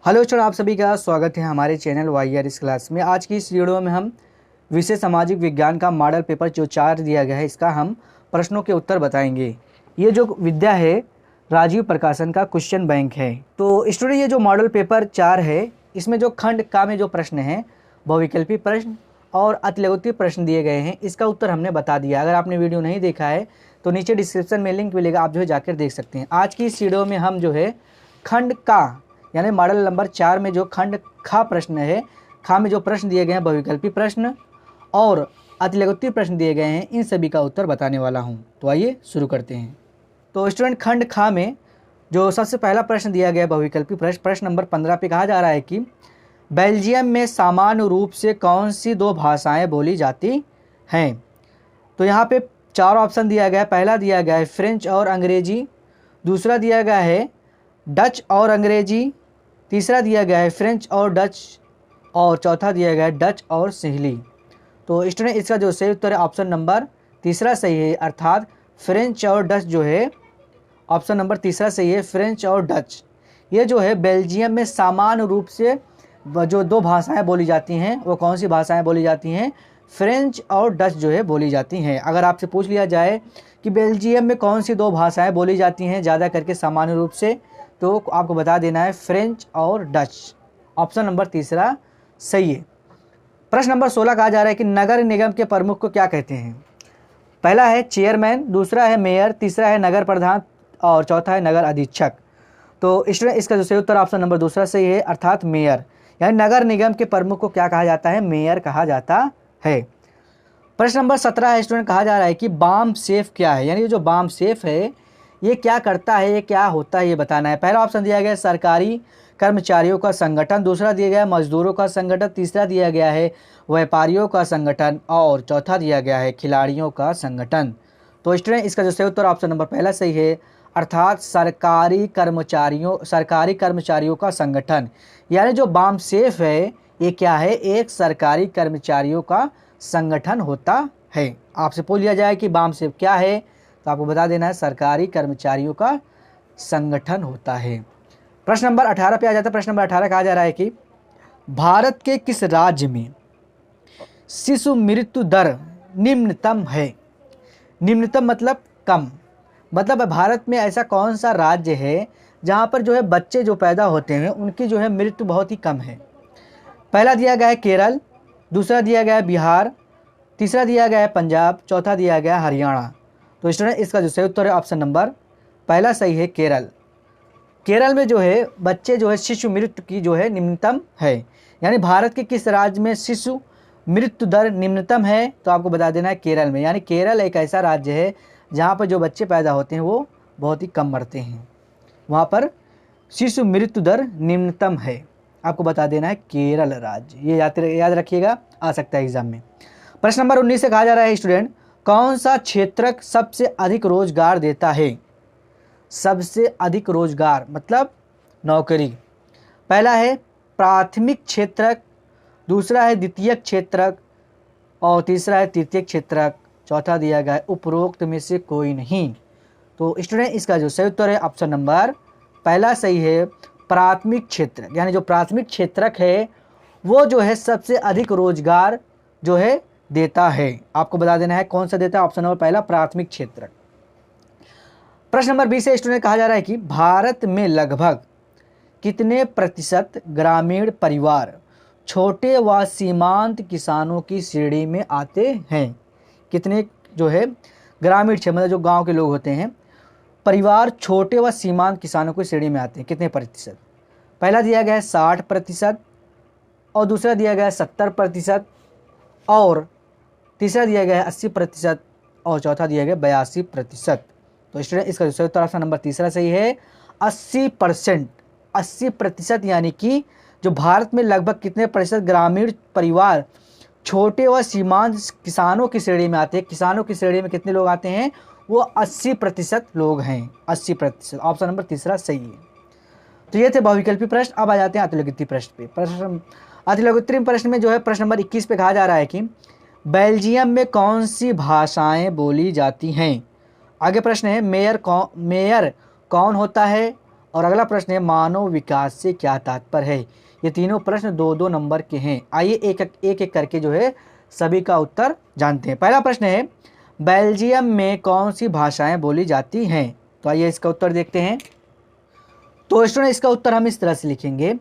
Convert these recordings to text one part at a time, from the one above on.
Hello student, आप सभी का स्वागत है हमारे चैनल वाईआर इस क्लास में। आज की इस वीडियो में हम विषय सामाजिक विज्ञान का मॉडल पेपर जो 4 दिया गया है, इसका हम प्रश्नों के उत्तर बताएंगे। ये जो विद्या है राजीव प्रकाशन का क्वेश्चन बैंक है। तो स्टूडेंट, ये जो मॉडल पेपर 4 है, इसमें जो खंड का में जो प्रश्न हैं, बहुविकल्पी प्रश्न और अतिलघुत्तरीय प्रश्न दिए गए हैं, इसका उत्तर हमने बता दिया। अगर आपने वीडियो नहीं देखा है तो नीचे डिस्क्रिप्शन में लिंक मिलेगा, आप जो है जाकर देख सकते हैं। आज की इस वीडियो में हम जो है खंड का यानी मॉडल नंबर 4 में जो खंड खा प्रश्न है, खा में जो प्रश्न दिए गए हैं, बहुविकल्पी प्रश्न और अतिलघुत्तरीय प्रश्न दिए गए हैं, इन सभी का उत्तर बताने वाला हूं। तो आइए शुरू करते हैं। तो स्टूडेंट, खंड खा में जो सबसे पहला प्रश्न दिया गया है बहुविकल्पी प्रश्न, प्रश्न नंबर 15 पे कहा जा रहा है कि बेल्जियम में सामान्य रूप से कौन सी 2 भाषाएं बोली जाती हैं। तो यहाँ पे 4 ऑप्शन दिया गया है। पहला दिया गया है फ्रेंच और अंग्रेजी, दूसरा दिया गया है डच और अंग्रेजी, तीसरा दिया गया है फ्रेंच और डच और चौथा दिया गया है डच और सिंहली। तो स्टूडेंट, इसका जो सही उत्तर है ऑप्शन नंबर तीसरा सही है, अर्थात फ्रेंच और डच जो है ऑप्शन नंबर तीसरा सही है, फ्रेंच और डच। ये जो है बेल्जियम में सामान्य रूप से जो 2 भाषाएं बोली जाती हैं, वो कौन सी भाषाएं बोली जाती हैं? फ्रेंच और डच जो है बोली जाती हैं। अगर आपसे पूछ लिया जाए कि बेल्जियम में कौन सी 2 भाषाएं बोली जाती हैं ज़्यादा करके सामान्य रूप से, तो आपको बता देना है फ्रेंच और डच। ऑप्शन नंबर तीसरा सही है। प्रश्न नंबर 16 कहा जा रहा है कि नगर निगम के प्रमुख को क्या कहते हैं। पहला है चेयरमैन, दूसरा है मेयर, तीसरा है नगर प्रधान और चौथा है नगर अधीक्षक। तो स्टूडेंट, इसका जो सही उत्तर ऑप्शन नंबर दूसरा सही है, अर्थात मेयर। यानी नगर निगम के प्रमुख को क्या कहा जाता है? मेयर कहा जाता है। प्रश्न नंबर 17 है स्टूडेंट, कहा जा रहा है कि बाम सेफ क्या है। यानी ये जो बाम सेफ है ये क्या करता है, ये क्या होता है, ये बताना है। पहला ऑप्शन दिया गया है सरकारी कर्मचारियों का संगठन, दूसरा दिया गया है मजदूरों का संगठन, तीसरा दिया गया है व्यापारियों का संगठन और चौथा दिया गया है खिलाड़ियों का संगठन। तो स्टूडेंट, इसका जो सही उत्तर ऑप्शन नंबर पहला सही है, अर्थात सरकारी कर्मचारियों का संगठन। यानी जो बाम सेफ है ये क्या है? एक सरकारी कर्मचारियों का संगठन होता है। आपसे पूछ लिया जाए कि बाम सेफ क्या है, तो आपको बता देना है सरकारी कर्मचारियों का संगठन होता है। प्रश्न नंबर 18 पे आ जाता है। प्रश्न नंबर 18 कहा जा रहा है कि भारत के किस राज्य में शिशु मृत्यु दर निम्नतम है। निम्नतम मतलब कम, मतलब भारत में ऐसा कौन सा राज्य है जहाँ पर जो है बच्चे जो पैदा होते हैं उनकी जो है मृत्यु बहुत ही कम है। पहला दिया गया है केरल, दूसरा दिया गया है बिहार, तीसरा दिया गया है पंजाब, चौथा दिया गया है हरियाणा। तो स्टूडेंट, इसका जो सही उत्तर है ऑप्शन नंबर पहला सही है, केरल। केरल में जो है बच्चे जो है शिशु मृत्यु की जो है निम्नतम है। यानी भारत के किस राज्य में शिशु मृत्यु दर निम्नतम है, तो आपको बता देना है केरल में। यानी केरल एक ऐसा राज्य है जहाँ पर जो बच्चे पैदा होते हैं वो बहुत ही कम मरते हैं, वहाँ पर शिशु मृत्यु दर निम्नतम है। आपको बता देना है केरल राज्य, ये याद रखिएगा, आ सकता है एग्जाम में। प्रश्न नंबर 19 से कहा जा रहा है स्टूडेंट, कौन सा क्षेत्रक सबसे अधिक रोजगार देता है। सबसे अधिक रोजगार मतलब नौकरी। पहला है प्राथमिक क्षेत्रक, दूसरा है द्वितीयक क्षेत्रक और तीसरा है तृतीयक क्षेत्रक, चौथा दिया गया है उपरोक्त में से कोई नहीं। तो स्टूडेंट, इसका जो सही उत्तर है ऑप्शन नंबर पहला सही है, प्राथमिक क्षेत्रक। यानी जो प्राथमिक क्षेत्रक है वो जो है सबसे अधिक रोजगार जो है देता है। आपको बता देना है कौन सा देता है, ऑप्शन नंबर पहला, प्राथमिक क्षेत्रक। प्रश्न नंबर 20 से स्टूडेंट कहा जा रहा है कि भारत में लगभग कितने प्रतिशत ग्रामीण परिवार छोटे व सीमांत किसानों की श्रेणी में आते हैं। कितने जो है ग्रामीण क्षेत्र मतलब जो गांव के लोग होते हैं, परिवार छोटे व सीमांत किसानों की श्रेणी में आते हैं, कितने प्रतिशत? पहला दिया गया है 60% और दूसरा दिया गया है 70% और तीसरा दिया गया है 80% और चौथा दिया गया 82%। तो स्टूडेंट, इसका सही उत्तर ऑप्शन नंबर तीसरा सही है, 80%। 80% यानी कि जो भारत में लगभग कितने प्रतिशत ग्रामीण परिवार छोटे व सीमांत किसानों की श्रेणी में आते हैं। किसानों की श्रेणी में कितने लोग आते हैं? वो 80% लोग हैं, 80%। ऑप्शन नंबर तीसरा सही है। तो ये थे बहुविकल्पी प्रश्न। अब आ जाते हैं अतिलघुत्तरीय प्रश्न पे। प्रश्न अतिलघुत्तरीय प्रश्न में जो है प्रश्न नंबर 21 पे कहा जा रहा है कि बेल्जियम में कौन सी भाषाएं बोली जाती हैं। आगे प्रश्न है मेयर कौन होता है और अगला प्रश्न है मानव विकास से क्या तात्पर्य है। ये तीनों प्रश्न 2-2 नंबर के हैं। आइए एक एक करके जो है सभी का उत्तर जानते हैं। पहला प्रश्न है बेल्जियम में कौन सी भाषाएं बोली जाती हैं। तो आइए इसका उत्तर देखते हैं। तो स्टूडेंट इसका उत्तर हम इस तरह से लिखेंगे।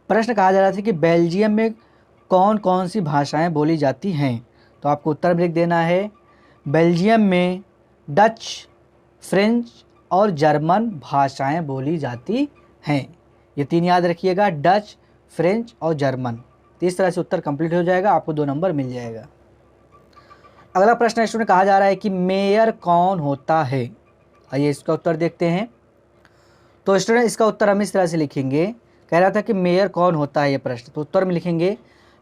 प्रश्न कहा जा रहा था कि बेल्जियम में कौन कौन सी भाषाएं बोली जाती हैं। तो आपको उत्तर में लिख देना है बेल्जियम में डच, फ्रेंच और जर्मन भाषाएं बोली जाती हैं। ये तीन याद रखिएगा, डच, फ्रेंच और जर्मन। तो इस तरह से उत्तर कंप्लीट हो जाएगा, आपको 2 नंबर मिल जाएगा। अगला प्रश्न स्टूडेंट कहा जा रहा है कि मेयर कौन होता है। आइए इसका उत्तर देखते हैं। तो स्टूडेंट इसका उत्तर हम इस तरह से लिखेंगे। कह रहा था कि मेयर कौन होता है ये प्रश्न, तो उत्तर में लिखेंगे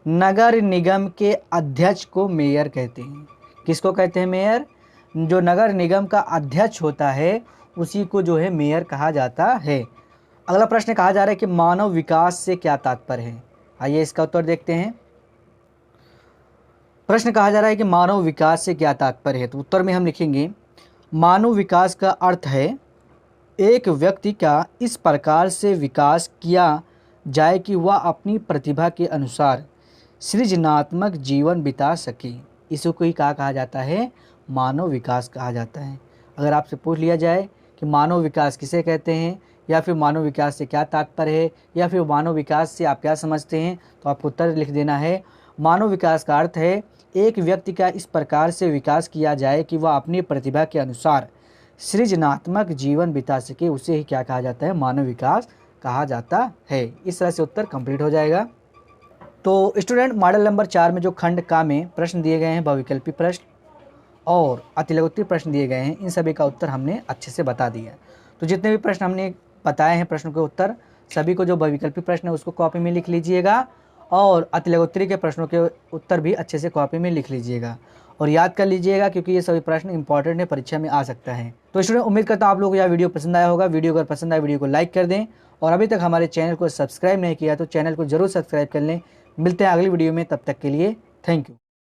नगर निगम के अध्यक्ष को मेयर कहते हैं। किसको कहते हैं मेयर? जो नगर निगम का अध्यक्ष होता है उसी को जो है मेयर कहा जाता है। अगला प्रश्न कहा जा रहा है कि मानव विकास से क्या तात्पर्य है। आइए इसका उत्तर देखते हैं। प्रश्न कहा जा रहा है कि मानव विकास से क्या तात्पर्य है। तो उत्तर में हम लिखेंगे मानव विकास का अर्थ है एक व्यक्ति का इस प्रकार से विकास किया जाए कि वह अपनी प्रतिभा के अनुसार सृजनात्मक जीवन बिता सके। इसको ही कहा जाता है मानव विकास कहा जाता है। अगर आपसे पूछ लिया जाए कि मानव विकास किसे कहते हैं या फिर मानव विकास से क्या तात्पर्य है या फिर मानव विकास से आप क्या समझते हैं, तो आपको उत्तर लिख देना है मानव विकास का अर्थ है एक व्यक्ति का इस प्रकार से विकास किया जाए कि वह अपनी प्रतिभा के अनुसार सृजनात्मक जीवन बिता सके। उसे ही क्या कहा जाता है? मानव विकास कहा जाता है। इस तरह से उत्तर कंप्लीट हो जाएगा। तो स्टूडेंट मॉडल नंबर 4 में जो खंड का में प्रश्न दिए गए हैं, बहुविकल्पी प्रश्न और अतिलघुत्तरीय प्रश्न दिए गए हैं, इन सभी का उत्तर हमने अच्छे से बता दिया। तो जितने भी प्रश्न हमने बताए हैं प्रश्नों के उत्तर, सभी को जो बहुविकल्पी प्रश्न है उसको कॉपी में लिख लीजिएगा और अतिलघुत्तरीय के प्रश्नों के उत्तर भी अच्छे से कॉपी में लिख लीजिएगा और याद कर लीजिएगा, क्योंकि ये सभी प्रश्न इंपॉर्टेंट है, परीक्षा में आ सकता है। तो स्टूडेंट उम्मीद करता हूँ आप लोगों को यह वीडियो पसंद आया होगा। वीडियो अगर पसंद आए वीडियो को लाइक कर दें और अभी तक हमारे चैनल को सब्सक्राइब नहीं किया तो चैनल को जरूर सब्सक्राइब कर लें। मिलते हैं अगली वीडियो में, तब तक के लिए थैंक यू।